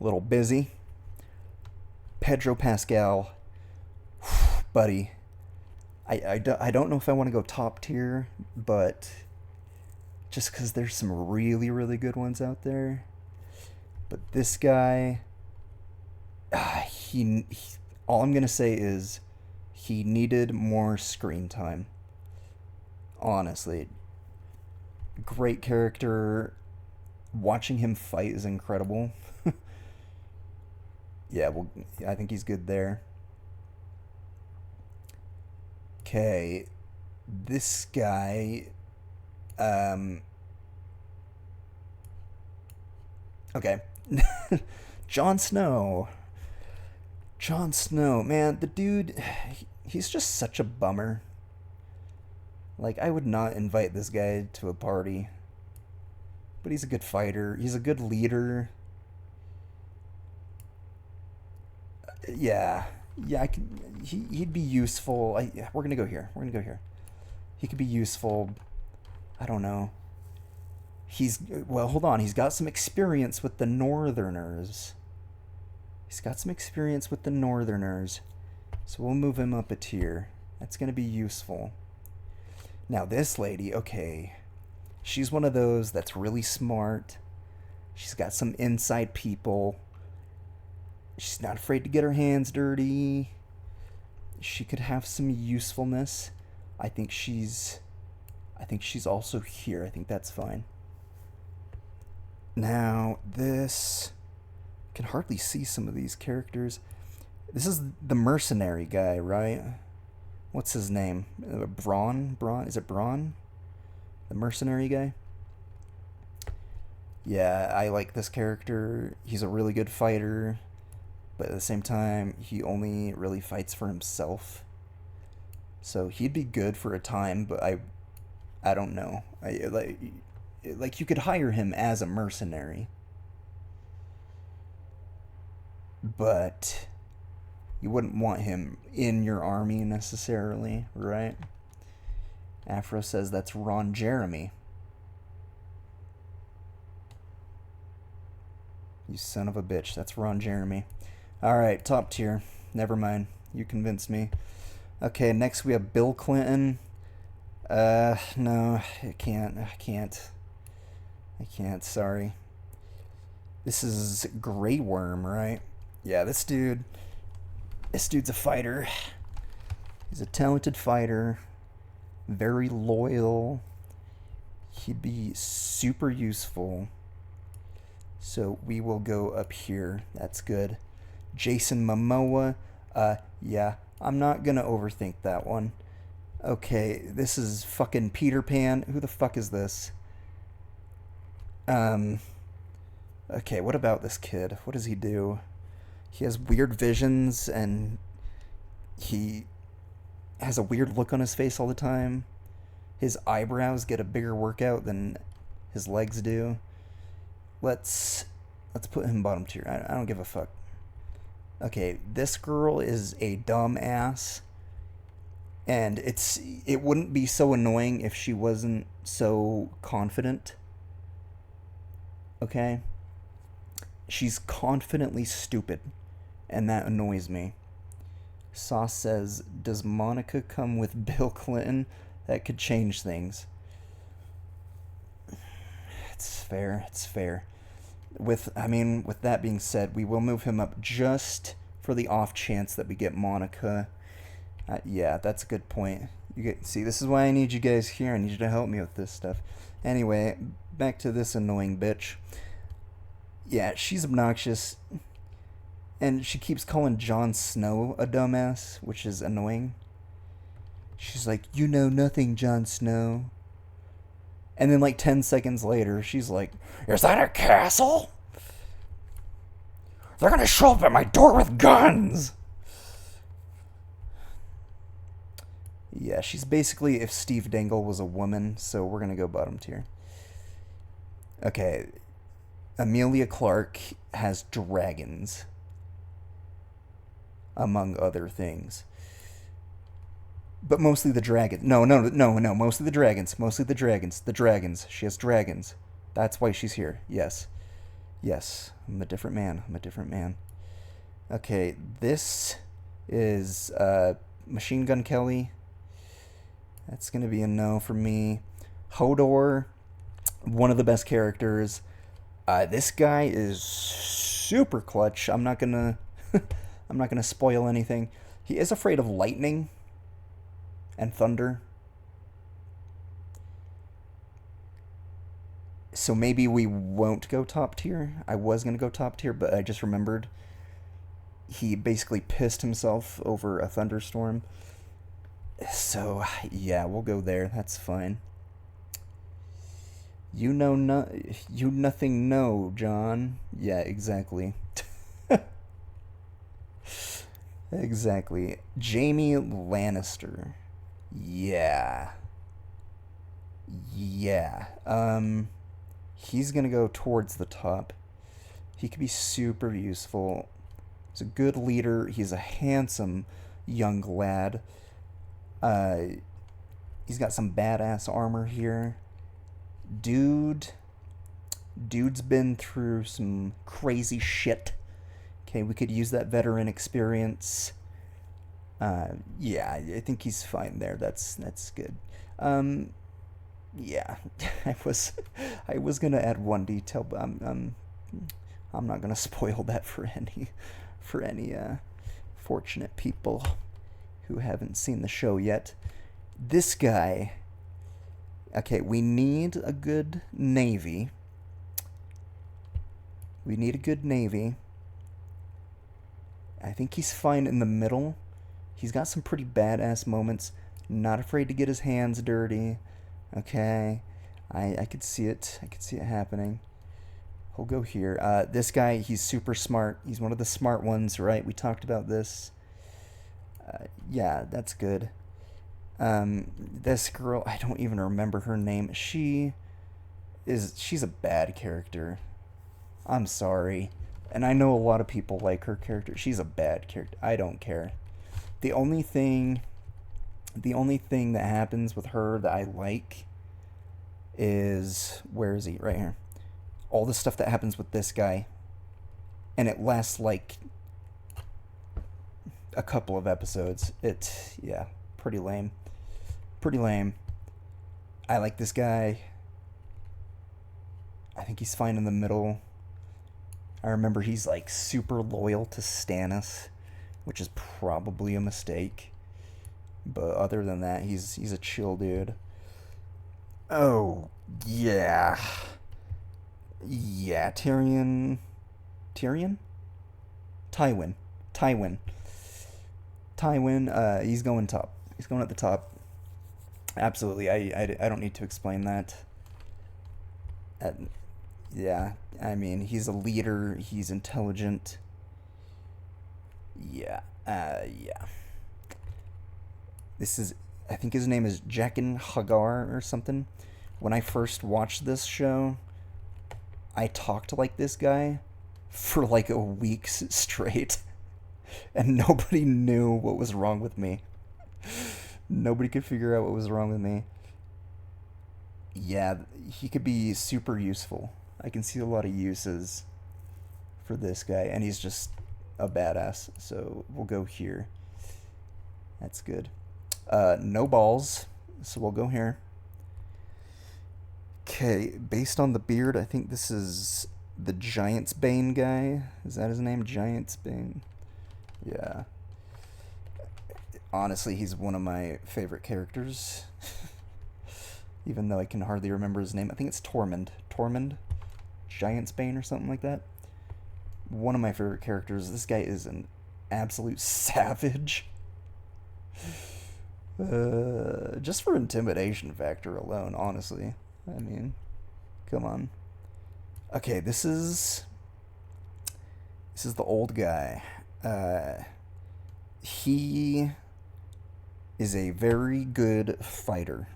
A little busy. Pedro Pascal, buddy. I don't know if I want to go top tier, but just because there's some really, really good ones out there. But this guy, he all I'm going to say is he needed more screen time. Honestly. Great character. Watching him fight is incredible. Yeah, well, I think he's good there. Okay, this guy. Um. Okay, Jon Snow. Jon Snow, man, the dude, he's just such a bummer. Like, I would not invite this guy to a party. But he's a good fighter. He's a good leader. Yeah, yeah, I could. He'd be useful. We're gonna go here. We're gonna go here. He could be useful. I don't know. Well, hold on. He's got some experience with the Northerners. He's got some experience with the Northerners. So we'll move him up a tier. That's gonna be useful. Now this lady, okay. She's one of those that's really smart. She's got some inside people. She's not afraid to get her hands dirty. She could have some usefulness. I think she's I think she's also here. I think that's fine. Now, this I can hardly see some of these characters. This is the mercenary guy, right? What's his name? Braun? Braun? Is it Braun? The mercenary guy? Yeah, I like this character. He's a really good fighter, but at the same time, he only really fights for himself. So he'd be good for a time, but I don't know. I like you could hire him as a mercenary, but you wouldn't want him in your army necessarily, right? Afro says that's Ron Jeremy. You son of a bitch. That's Ron Jeremy. Alright, top tier. Never mind. You convinced me. Okay, next we have Bill Clinton. No, I can't. I can't, sorry. This is Grey Worm, right? Yeah, this dude's a fighter. He's a talented fighter. Very loyal. He'd be super useful. So we will go up here. That's good. Jason Momoa. Yeah, I'm not gonna overthink that one. Okay, this is fucking Peter Pan. Who the fuck is this? Um, okay, what about this kid? What does he do? He has weird visions and he has a weird look on his face all the time. His eyebrows get a bigger workout than his legs do. Let's put him bottom tier. I don't give a fuck. Okay, this girl is a dumb ass, and it wouldn't be so annoying if she wasn't so confident. Okay? She's confidently stupid, and that annoys me. Sauce says, does Monica come with Bill Clinton? That could change things. It's fair. It's fair. With that being said, we will move him up just for the off chance that we get Monica. Yeah, that's a good point. See, this is why I need you guys here. I need you to help me with this stuff. Anyway, back to this annoying bitch. Yeah, she's obnoxious. And she keeps calling Jon Snow a dumbass, which is annoying. She's like, you know nothing, Jon Snow. And then like 10 seconds later, she's like, is that a castle? They're gonna show up at my door with guns. Yeah, she's basically if Steve Dangle was a woman, so we're gonna go bottom tier. Okay, Amelia Clark has dragons, among other things. But mostly the dragon. No. Mostly the dragons. Mostly the dragons. The dragons. She has dragons. That's why she's here. Yes. Yes, I'm a different man. I'm a different man. Okay, this is Machine Gun Kelly. That's gonna be a no for me. Hodor, one of the best characters. This guy is super clutch. I'm not gonna I'm not gonna spoil anything. He is afraid of lightning and thunder. So maybe we won't go top tier. I was gonna go top tier, but I just remembered he basically pissed himself over a thunderstorm. So yeah, we'll go there. That's fine. You know no, you nothing know, John. Yeah, exactly. Exactly. Jamie Lannister. Yeah. Yeah. He's gonna go towards the top. He could be super useful. He's a good leader. He's a handsome young lad. Uh, he's got some badass armor here. Dude's been through some crazy shit. Okay, we could use that veteran experience. Yeah, I think he's fine there. That's good. Um, yeah, I was gonna add one detail, but I'm not gonna spoil that for any fortunate people who haven't seen the show yet. This guy. Okay, we need a good navy. We need a good navy. I think he's fine in the middle. He's got some pretty badass moments. Not afraid to get his hands dirty. Okay. I could see it. I could see it happening. He'll go here. This guy, he's super smart. He's one of the smart ones, right? We talked about this. Yeah, that's good. This girl, I don't even remember her name. She's a bad character. I'm sorry. And I know a lot of people like her character. She's a bad character. I don't care. The only thing the only thing that happens with her that I like is, where is he? Right here. All the stuff that happens with this guy, and it lasts like a couple of episodes. Yeah, pretty lame. Pretty lame. I like this guy. I think he's fine in the middle. I remember he's like super loyal to Stannis, which is probably a mistake. But other than that, he's a chill dude. Oh, yeah. Yeah, Tyrion? Tywin. Tywin. Tywin, he's going top. He's going at the top. Absolutely. I don't need to explain that. Uh, yeah, I mean, he's a leader. He's intelligent. Yeah. Yeah. This is, I think his name is Jaqen Hagar or something. When I first watched this show, I talked like this guy for like a week straight, and nobody knew what was wrong with me. Nobody could figure out what was wrong with me. Yeah, he could be super useful. I can see a lot of uses for this guy, and he's just a badass. So we'll go here. That's good. No balls, so we'll go here. Okay, based on the beard, I think this is the Giant's Bane guy. Is that his name? Giant's Bane? Yeah. Honestly, he's one of my favorite characters. Even though I can hardly remember his name. I think it's Tormund. Tormund? Giant's Bane or something like that. One of my favorite characters. This guy is an absolute savage. Just for intimidation factor alone, honestly. I mean, come on. Okay, this is the old guy. He is a very good fighter,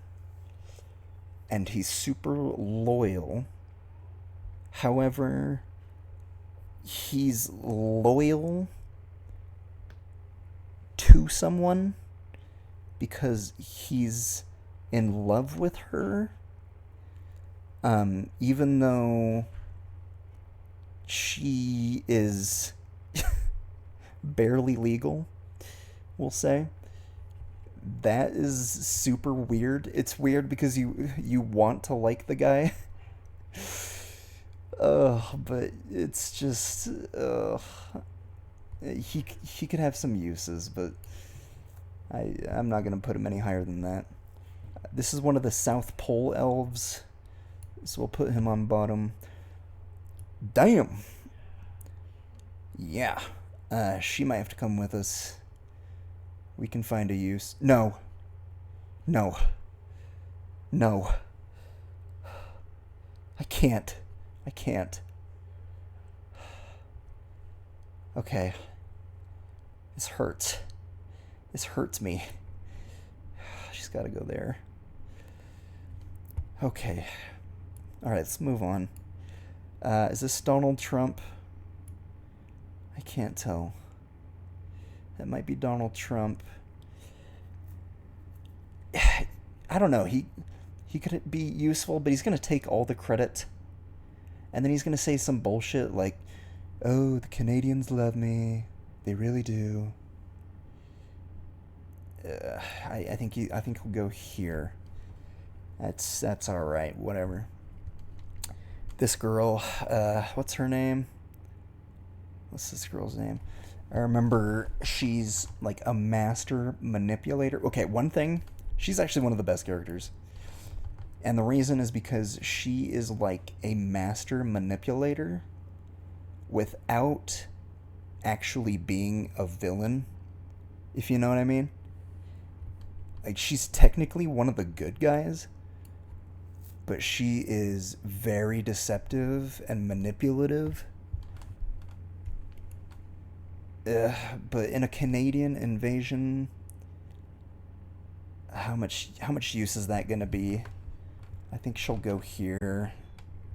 and he's super loyal. However, he's loyal to someone because he's in love with her. Even though She is barely legal, we'll say. That is super weird. It's weird because you want to like the guy. But it's just he could have some uses, but I'm not gonna put him any higher than that. This is one of the South Pole elves, so we'll put him on bottom. Damn. Yeah. She might have to come with us. We can find a use. No. No. No. I can't. I can't. Okay. This hurts. This hurts me. She's got to go there. Okay. Alright, let's move on. Is this Donald Trump? I can't tell. That might be Donald Trump. I don't know. He could be useful, but he's going to take all the credit. And then he's going to say some bullshit like, "Oh, the Canadians love me. They really do." I think he'll go here. That's all right. Whatever. This girl, what's her name? What's this girl's name? I remember she's like a master manipulator. Okay, one thing, she's actually one of the best characters. And the reason is because she is like a master manipulator without actually being a villain, if you know what I mean. Like, she's technically one of the good guys, but she is very deceptive and manipulative. But in a Canadian invasion, how much use is that gonna be? I think she'll go here.